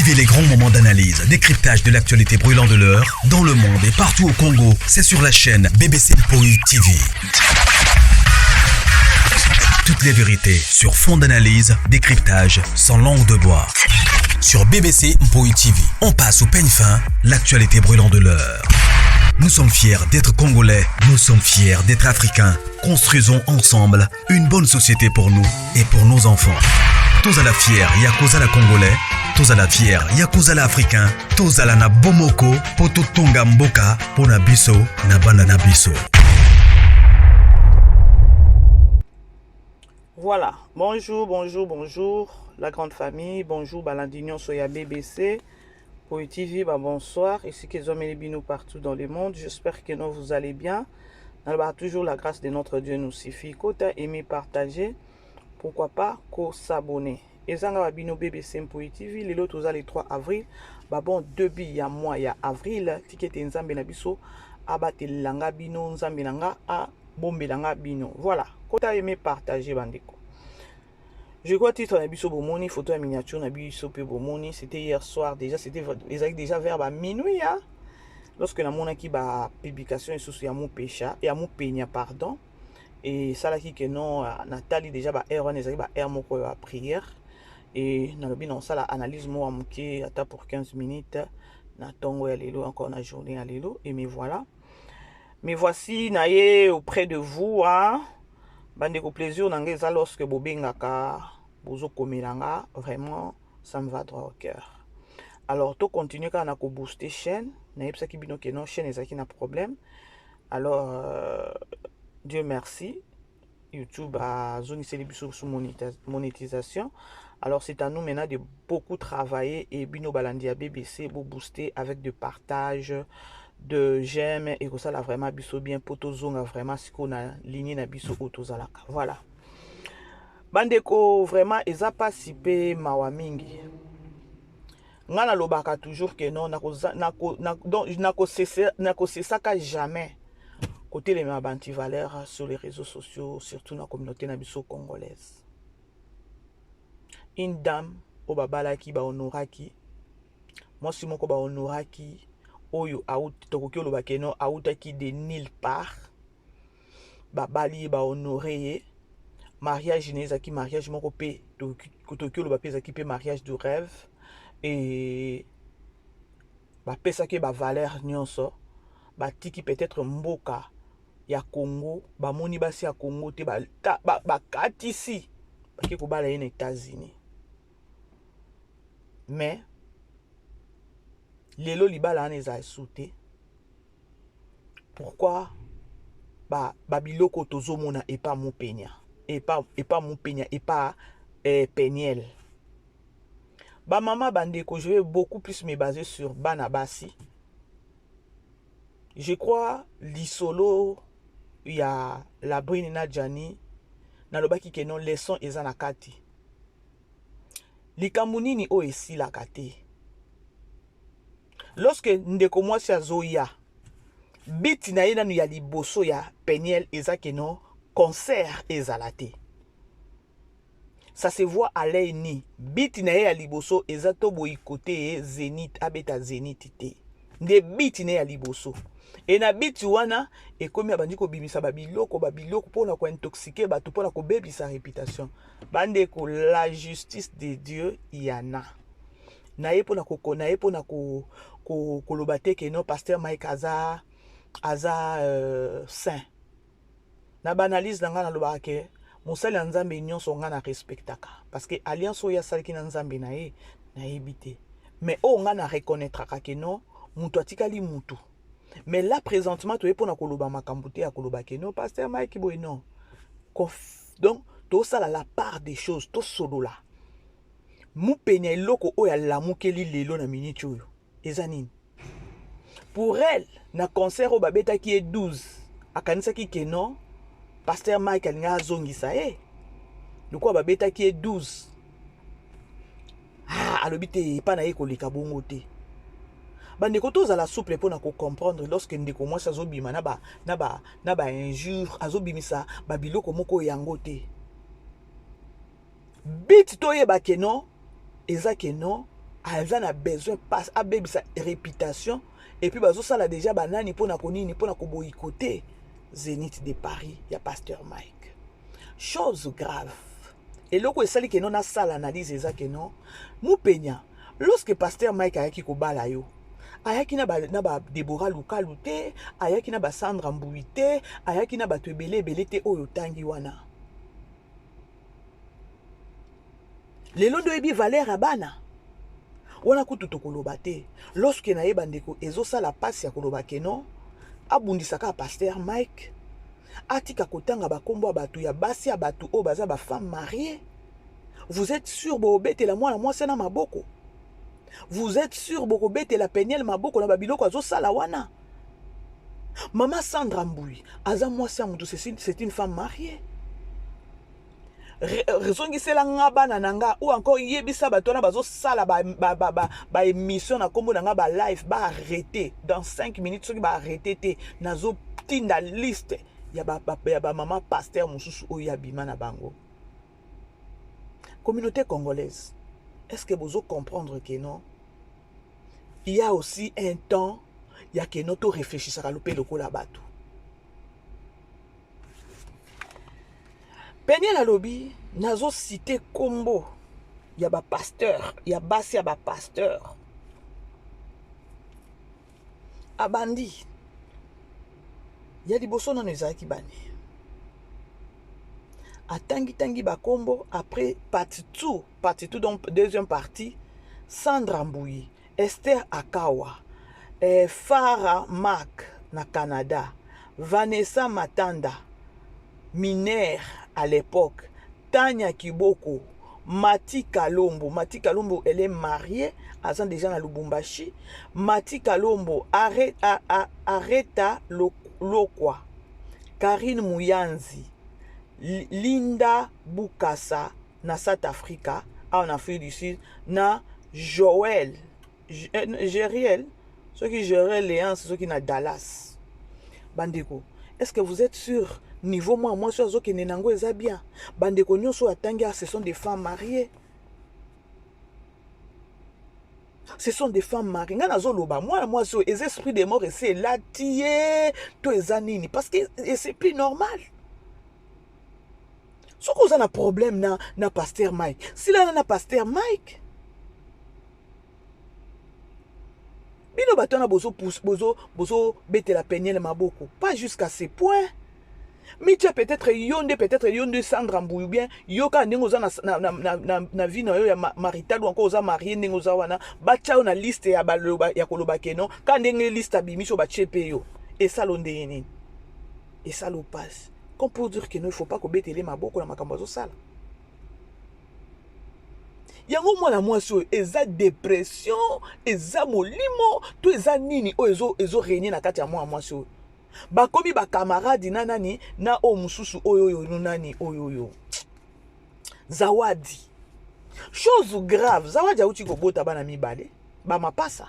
Vivez les grands moments d'analyse, décryptage de l'actualité brûlant de l'heure, dans le monde et partout au Congo. C'est sur la chaîne BBC Mpoi TV. Toutes les vérités sur fond d'analyse, décryptage, sans langue de bois. Sur BBC Mpoi TV, on passe au peigne fin, l'actualité brûlant de l'heure. Nous sommes fiers d'être Congolais, nous sommes fiers d'être Africains. Construisons ensemble une bonne société pour nous et pour nos enfants. Tous à la fière, Yakozala Congolais, tous à la fière, Yakozala Africain, tous à la na Bomoko, Poto Tonga Mboka, Pona Biso, Nabanda na Biso. Voilà, bonjour, la grande famille, bonjour, Balandignon Soya BBC, Mpoi TV, bonsoir, ici que les bino partout dans le monde, j'espère que vous allez bien. Toujours la grâce de notre Dieu nous suffit. Kota aimer partager, pourquoi pas s'abonner. Et ça va bino BBC Mpoi TV, les autres le 3 avril, bon début ya mois ya avril, ticket nzambe na biso abate langa bino nzambe nanga a bombe langa bino. Voilà, kota aimer partager bandeko. Je crois titre na biso bomoni, photo à miniature na biso pe bomoni, c'était hier soir déjà, c'était déjà vers minuit hein. Lorsque la monaki ba publication sous ya mon pécha et à mon peigna pardon et ça là qui que non Nathalie déjà ba erreur ezali ba erreur moko ya prière et na lobi non ça la analyse moi muke ata pour 15 minutes na tongo ya lelo encore na journée ya lelo et me voilà. Mais voici naye auprès de vous hein. Bandeko plaisir nangeza lorsque bobengaka bozo komelanga vraiment ça me va droit au cœur. Alors to continue quand on a booster chaîne na yebsa ki bino ke non chaîne ezaki na problème. Alors Dieu merci YouTube a zone biso sous monétisation. Alors c'est à nous maintenant de beaucoup travailler et bino balandia BBC pour booster avec de partage de j'aime et que ça là vraiment biso bien poto zonga vraiment si qu'on a ligne na biso autozalaka. Voilà. Bandeko vraiment eza pas sipe mawa mingi. Ngana lobaka toujours que non nako sesaka jamais côté les banti valeurs sur les réseaux sociaux surtout dans la communauté na biso congolaise. Une dame au babalaki ba honoraki moi si moko ba honoraki oyo out tokoki olobaka no outaki de nulle part babali ba honoré mariage nezaki mariage moko pe tokoki olobaka ezaki pe mariage de rêve et ba pesaki ba valeur nyonso ba tiki peut-être mboka ya Congo ba moni basi ya Congo te ba katisi baki ko bala na États-Unis mais lelo libala na eza sauté. Pourquoi ba biloko tozomona et pas mon peigna et pas mon peigna et pas peignel. Ba maman bandeko, je vais beaucoup plus me baser sur Banabasi. Je crois l'isolo il y a la brine na Jani na lobaki ke non leçon ezana kati. Likamunini o esi la kate. Lorsque ndeko mwasi azoya biti na yena nu ya liboso ya peniel ezake non concert ezalate. Ça se voit à l'œil ni biti na ya liboso ezato boy côté zénith abeta zénith te. Nde biti na ya liboso. Et na biti wana e komi abandi ko bimisa babiloko pona ko intoxiquer bato pona ko bebi sa réputation. Bande ko la justice de Dieu yana. Na ye pona ko na ye pona ko kolobate ke non pasteur Mike aza saint. Na banalise nanga na lobaka ke mosali ya nzambe nyonso nga na respectaka parce que alliance oya saliki na nzambe na ye na yebite. Mais o nga na reconnaître ke non mutu atikali mutu. Mais là présentement tu es pona koloba makambo te ya koloba ke non pasteur Mike boy non. Donc to sala la part des choses to solo là. Mu penya eloko oya lamukeli lelo na minute oyo. Ezanine. Pour elle, na concert au babeta qui est 12. Akanisa ki ke non, pasteur Mike alinga zongisa eh. De quoi babeta qui est 12. Ah, alobite pa na yeko lika bongo te. Bandeko toza la souple pour na ko comprendre lorsque ndeko mwasi azobima na ba injure azobimisa ba biloko moko yango te. Bit toye ba ke non, eza ke non. aza na besoin passe abebisa réputation et puis bazo sala déjà banani pona konini pona ko boycotter Zénith de Paris ya pasteur Mike. Chose grave. Et loko esali ke non na sala analyse eza ke non mu penya lorsque pasteur Mike ayaki ko bala yo ayaki na ba Deborah Lukalu te, ayaki na ba Sandra Mbui te, ayaki na bato ebele te oyo tangi wana. Lelo do ebi Valère abana. Wana kutu tokoloba te. Lorsque na yeba ndeko ezosala pasi ya koloba ke non, abundisaka pasteur Mike, atika kotanga bakombo bato ya basi ya bato o baza ba femme mariée. Vous êtes sûr bobete la mwana mwasi na maboko? Vous êtes sûr bokobete la peniel maboko na babiloko azosala wana? Maman Sandra Mbui, aza mwasi ya mutu, c'est une femme mariée. Rezongisela nga bana nanga ou encore yebisa bato na bazosala ba émission na kombo nanga ba live ba arrêter dans 5 minutes soki ba arrêter te nazo tinda liste ya ba maman pasteur mususu oyo ya bima na bango. Communauté congolaise, est-ce que vous comprendre que non? Il y a aussi un temps, il y a que notre réfléchissera le peu de la bateau. Peniel la lobby, nazo cité combo. Il y a ba pasteur, il y a bassi ya ba pasteur. Abandi. Il y a des bossons dans les qui bani. A tangi bakombo après partie tout donc deuxième partie Sandra Mbui, Esther Akawa, Farah Mac na Canada, Vanessa Matanda, Miner à l'époque, Tanya Kiboko, Mati Kalombo, elle est mariée, elle est déjà à Lubumbashi, Mati Kalombo, Arreta Lokwa, Karine Mouyanzi, Linda Bukasa na South Africa, en Afrique du Sud, na Joël, Gériel, ceux qui géraient Léance, ceux qui na Dallas. Bandeko, est-ce que vous êtes sûr? Niveau moi sur qui nenango eza bien. Bandeko nyonso atanga, ce sont des femmes mariées. Ce sont des femmes mariées. Nga nazo loba, moi sur les esprits des morts, c'est là tié, to ezanini, parce que c'est plus normal. Si vous avez un problème na pasteur Mike, si là na pasteur Mike, bino batona bozo bete la peniel maboko, pas jusqu'à ce point. Mais tu as peut-être yonde Sandra Mbui ou bien yoka nengoza na vie na yo ya marital ou encore oza marié nengoza wana bacha na liste ya baloba ya koloba keno ka ndenge liste abimiso ba chepe yo et ça londe yeni et ça lo passe. Comme pour dire que non, il ne faut pas que betele maboko na makambo zo sala. Yango mwana mwasi eza dépression, eza molimo, to eza nini o ezo régner na kati ya mwana mwasi. Bakomi ba camarade nani na o mususu oyo nani oyo. Zawadi. Chose grave, Zawadi auti ko bota bana mibale, ba mapasa.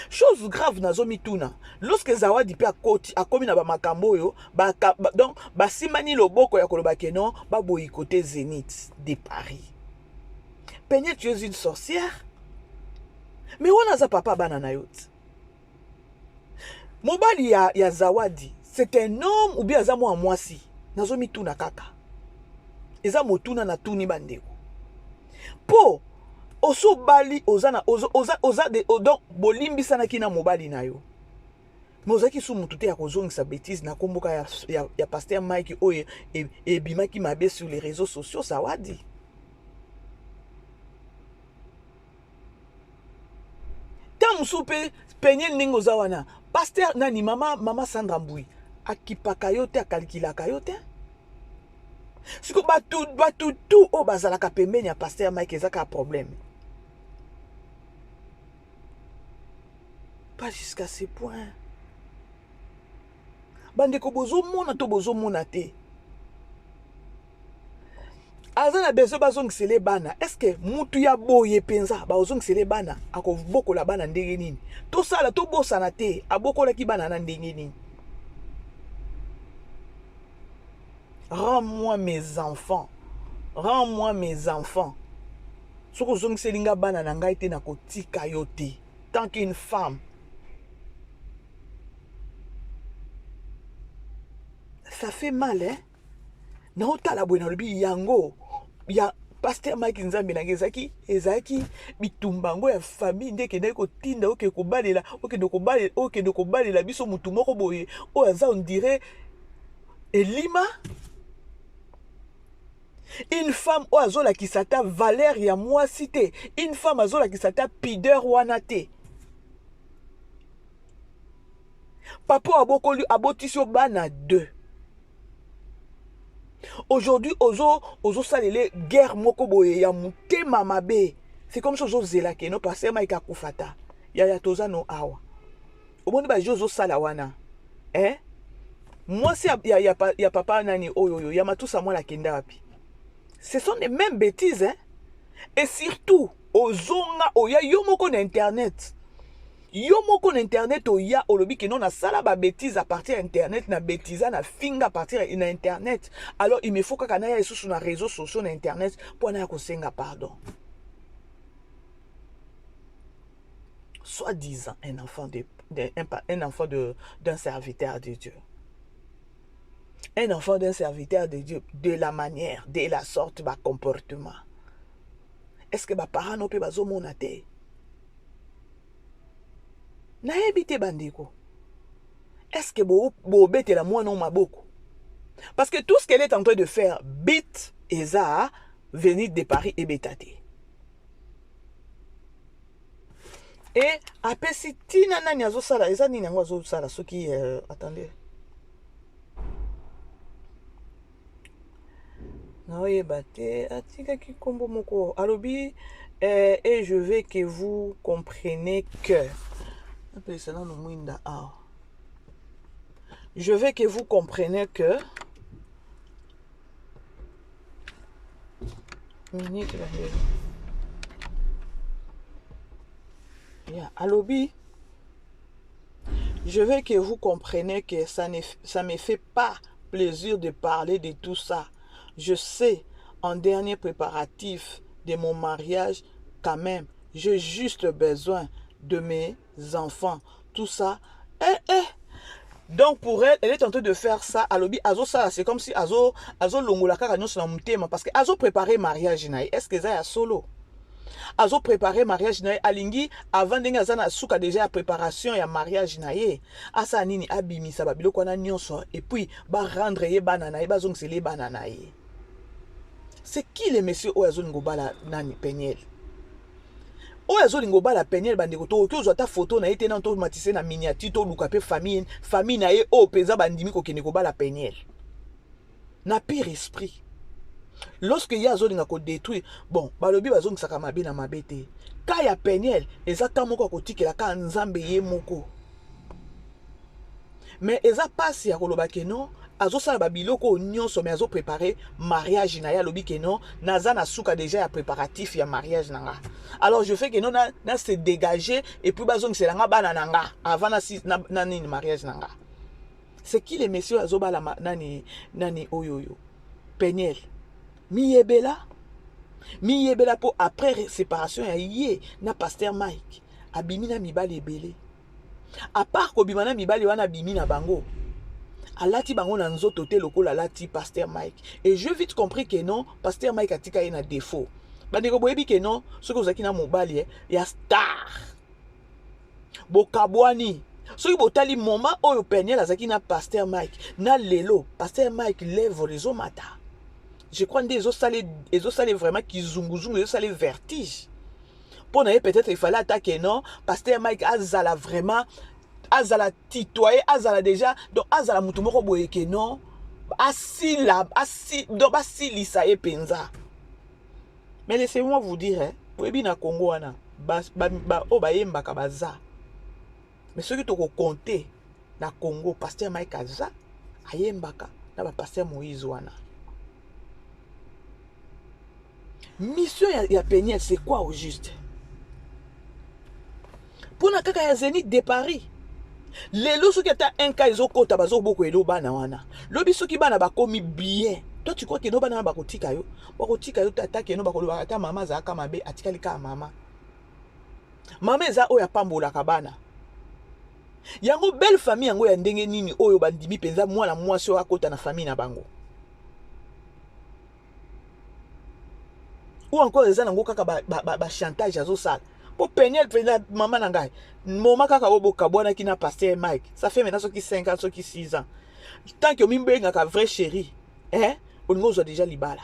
Chose grave nazo mituna. Lorsque Zawadi pe akomi na ba makambo yo, donc basimani loboko ya koloba keno, ba boycotter Zénith de Paris. Peignet, tu es une sorcière. Mais on a za papa banana yot. Mobali ya Zawadi, c'est un homme ou bien azamo amwasi. Nazo mituna kaka. Eza motuna na tuni bandeko. Po oso bali ozana oza de donc bolimbi sana kina mobali na yo. Mozaki su mutu te ya kozongisa bêtise na komboka ya pasteur Mike oye et bimaki mabe sur les réseaux sociaux Zawadi. Tam soupe peigner ningo zawana. Pasteur nani mama Sandra Mbui akipaka yo te akalkilaka yo te. Siko batu tout o bazalaka pembeni ya pasteur Mike ezaka problème. Pas jusqu'à ce point. Bandeko bozo mona to bozo mona te. Azana bezo bazongisele bana. Est-ce que mutu ya boye penza bazongisele bana akobokola bana ndenge nini? To sala to bosana te abokola ki bana na ndenge nini? Rends-moi mes enfants. Rends-moi mes enfants. Ce que zong selinga bana na ngai te na kotika yo te. Tant qu'une femme. Ça fait mal, hein? Na otala bwe na lobi yango. Ya Pasteur Mike Nzambe na gezaki ezaki bitumbango ya famille ndeke na ko tinda oke ko balela oke ndoko balela biso mutu moko boye o aza on dirait Elima. Une femme o azola ki sata valeur ya moi cité. Une femme azola ki sata pideur wana te. Papa abokoli abotisio bana 2. Aujourd'hui, ozo salele guerre moko boye ya mutema mabe. C'est comme ça ozo zelake no passer maika kufata. Ya toza no awa. Oboni ba jozo sala wana. Moi si ya papa nani oyoyo ya matusa moi la kenda wapi. Ce sont les mêmes bêtises, hein? Et surtout, ozonga oya yo moko na internet. Yo moko na internet oya olobi ke non na sala ba bêtise à partir internet na bêtise na finga à partir na internet. Alors il me faut que kana ya sous na réseaux sociaux na internet pour na ko senga pardon. Soi-disant un enfant d'un serviteur de Dieu. Un enfant d'un serviteur de Dieu, de la manière, de la sorte, de comportement. Est-ce que mes parents n'ont pas besoin de te? Naebite bandeko. Est-ce que bo bete la moi non maboko? Parce que tout ce qu'elle est en train de faire, bit et ça, venir de Paris et bétate. Et après si tina nani azo sala, eza nini yango azo sala ce qui attendez. Et je veux que vous compreniez que je veux que vous compreniez que je veux que vous compreniez que ça me fait pas plaisir de parler de tout ça. Je sais, en dernier préparatif de mon mariage, quand même, j'ai juste besoin de mes enfants. Tout ça. Donc pour elle, elle est en train de faire ça. Alobi, Azo ça, c'est comme si Azo longola kaka nyonso na mutema parce que Azo préparé mariage naï. Est-ce que ça y a solo? Azo préparé mariage naï alingi avant denga zana suka déjà préparation ya mariage naï. Asa nini abimi sa babilo kwana nyonso et puis ba rendre ye banana, ba zong sele banana ye. C'est qui le monsieur Oyazo Ngobala nani Peniel? Oyazo Ngobala Peniel bandeko to ozo ta photo na ete na to matise na miniature to luka pe famille na ye o peza bandimi ko kene Ngobala Peniel. Na pire esprit. Lorsque yazo linga ko détruire, bon, balobi bazo ngisaka mabe na mabete. Ka ya Peniel ezaka moko ko tikela ka nzambe ye moko. Mais eza passe ya koloba ke non. Azo sala babiloko nyonso mais azo préparer mariage na ya lobi ke non naza na suka déjà ya préparatif ya mariage nanga. Alors je fais que non na se dégager et puis bazong c'est nga bana nanga avant na ni mariage nanga. C'est qui les messieurs azo bala nani oyoyo Peniel miyebela po après séparation ya yé na pasteur Mike abimi na mibali ebele. À part ko bimana mibali wana bimi na bango. Alati bango na nzoto te lokola alati pasteur Mike. Et je vite compris que non, pasteur Mike atika ye na défaut. Bandeko boyebi que non, ce que vous avez na mobali ya star. Bokabwani. Ce que botali moment oyo Peniel azaki na pasteur Mike, na lelo, pasteur Mike lève les mata. Je crois que ezo salé vraiment kizunguzungu, ezo salé vertige. Pour na peut-être il fallait attaquer non, pasteur Mike azala vraiment azala titoyer azala déjà donc azala mutu moko boye ke non donc basilisa ye penza. Mais laissez-moi vous dire hein boyebi na Congo wana o bayembaka baza mais ceux qui to compter na Congo pasteur Mike aza ayembaka na ba pasteur Moïse wana. Mission ya Peniel c'est quoi au juste? Pour na kaka ya Zénith de Paris. Lelo soki ata un cas ezokota bazoboko elo bana wana. Lobi soki bana bakomi bien. Toi, tu crois que nous banana bakotika yo tata que nous bakoloba ta maman za ka mabe atikali ka mama. Mama eza oya pambola kabana. Yango belle famille yango ya ndenge nini oyo bandimi penza mwana mwasi oyo akota na famille na bango. Ou encore eza nango kaka ba chantage azo sala. Po Peniel penza maman na ngai. Moma kaka oboka bwana ki na pasteur Mike. Ça fait maintenant soki 5 ans, soki 6 ans. Tant que mimbenga ka vrai chéri, on nous a déjà libala.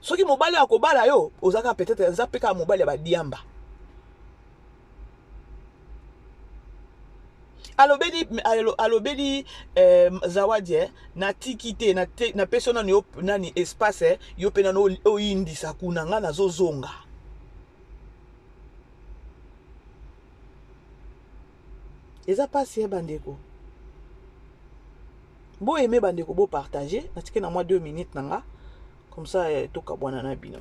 Soki mobali akobala yo, ozaka peut-être zapeka mobali ba diamba. Alobedi zawadi na tikite na persona ni nani espace yo pena no indi sakuna nga nazozonga. Eza pasi bandeko. Bo aimer bandeko bo partager, natike na moi 2 minutes nanga comme ça toka bwana na bino.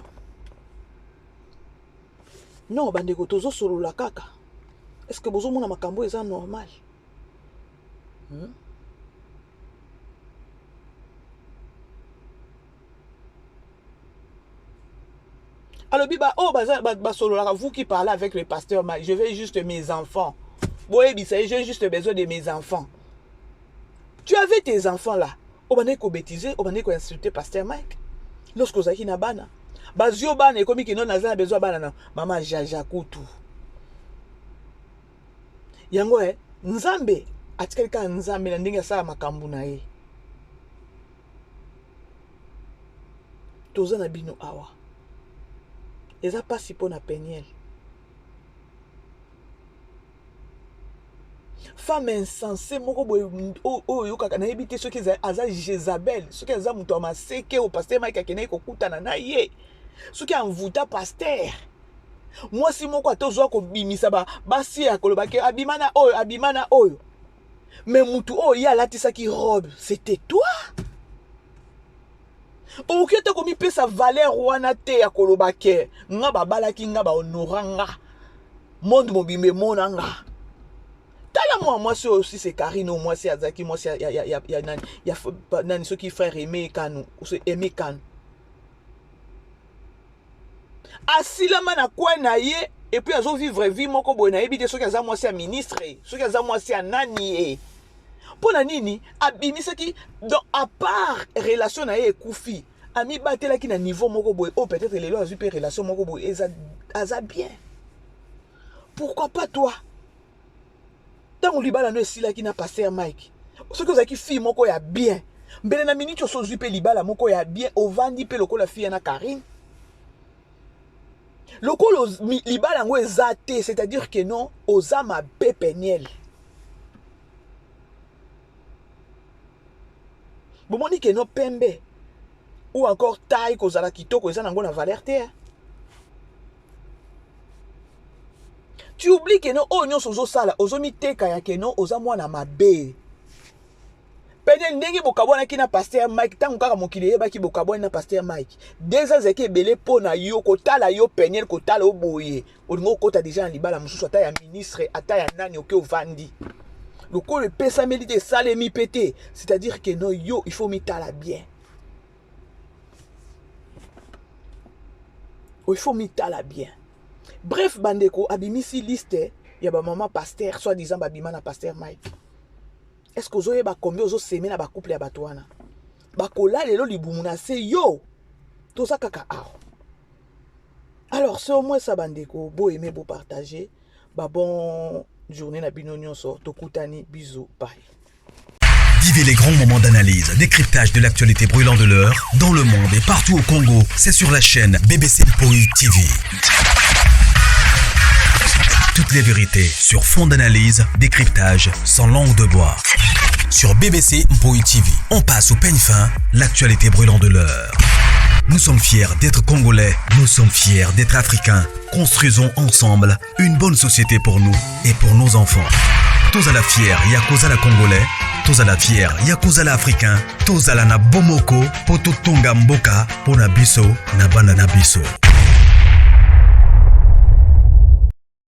Non bandeko tozo solo la kaka. Est-ce que bozo mona makambo eza normal? Alors biba oh ba solo la vous qui parlez avec le pasteur, je veux juste mes enfants. Boye bisa j'ai juste besoin de mes enfants. Tu avais tes enfants là. Obane ko bêtiser, obane ko insulter pasteur Mike. Lorsque vous avez na bana. Bazio bana e komi ki non nazana besoin bana na mama jaja kutu. Yango nzambe atikali ka nzambe na ndenge sala makambu na ye. Toza na bino awa. Eza pasi po na Peniel. Femme insensée moko boye oyo kaka na ebité soki aza Jezabel, soki aza muto amaseke o pasteur Mike akene ko kutana na ye. Soki anvuta pasteur. Moi si moko atozwa ko bimisa basi akoloba ke abimana oyo. Mais mutu oyo alatisa ki robe, c'était toi. Oki te komi pesa valeur wana te ya koloba ke nga babalaki nga ba honoranga. Monde mobimbe monanga. Tala moi c'est aussi c'est Karine, moi c'est Azaki, moi c'est ya nani ceux qui frère Aimé Kanu, c'est Aimé Kanu. Asilama na kwa na ye et puis azo vivre vie moko boy na ebite ceux qui aza moi c'est ministre, ceux qui aza moi c'est nani. Pona nini abimisa ki donc à part relation na ye kufi, ami batela ki na niveau moko boy oh peut-être les lois super relation moko boy aza bien. Pourquoi pas toi? Tant libala no esila ki na pasteur Mike. Ce que vous avez qui fille moko ya bien. Mbele na minute so zupe libala moko ya bien ovandi pe lokola fille na Karine. Lokolo libala ngo ezate, c'est-à-dire que non ozama be Peniel. Bomoni que non pembe ou encore taille kozala kitoko ezana ngo na valeur te. Tu oublies que non, oh, nyonso zo sala, ozo mi teka ya que non, oza mwana mabe. Peniel ndenge bokabwana ki na pasteur Mike, tangu kaka mokili yeba ki bokabwana na pasteur Mike. Deza zeke belé po na yo, kotala yo Peniel, kotala oboye. Olingo kota déjà en libala, mususu ata ya ministre, ata ya nani oke ovandi. Loko le pesa melite sale mi pété. C'est-à-dire que non, yo, il faut mi tala bien. Oh, il faut mi tala bien. Bref, bandeko, abimisi liste, ya ba maman pasteur, soi-disant babima na pasteur Mike. Est-ce que vous avez combien vous semé na ba couple ya batwana? Ba kola lelo libumuna se yo. Tout ça kaka ao. Alors, c'est au moins ça bandeko, beau aimer, beau partager. Ba bon journée na bino nyonso, tokutani, bisous, bye. Vivez les grands moments d'analyse, décryptage de l'actualité brûlante de l'heure, dans le monde et partout au Congo. C'est sur la chaîne BBC Mpoi TV. Toutes les vérités sur fond d'analyse, décryptage sans langue de bois. Sur BBC Mpoi TV, on passe au peigne fin l'actualité brûlante de l'heure. Nous sommes fiers d'être Congolais, nous sommes fiers d'être Africains. Construisons ensemble une bonne société pour nous et pour nos enfants. Tous à la fière, Yakozala Congolais, tous à la fière, Yakozala Africain, tous à la na Bomoko, Poto Tonga Mboka, Pona Biso, na Banda na Biso.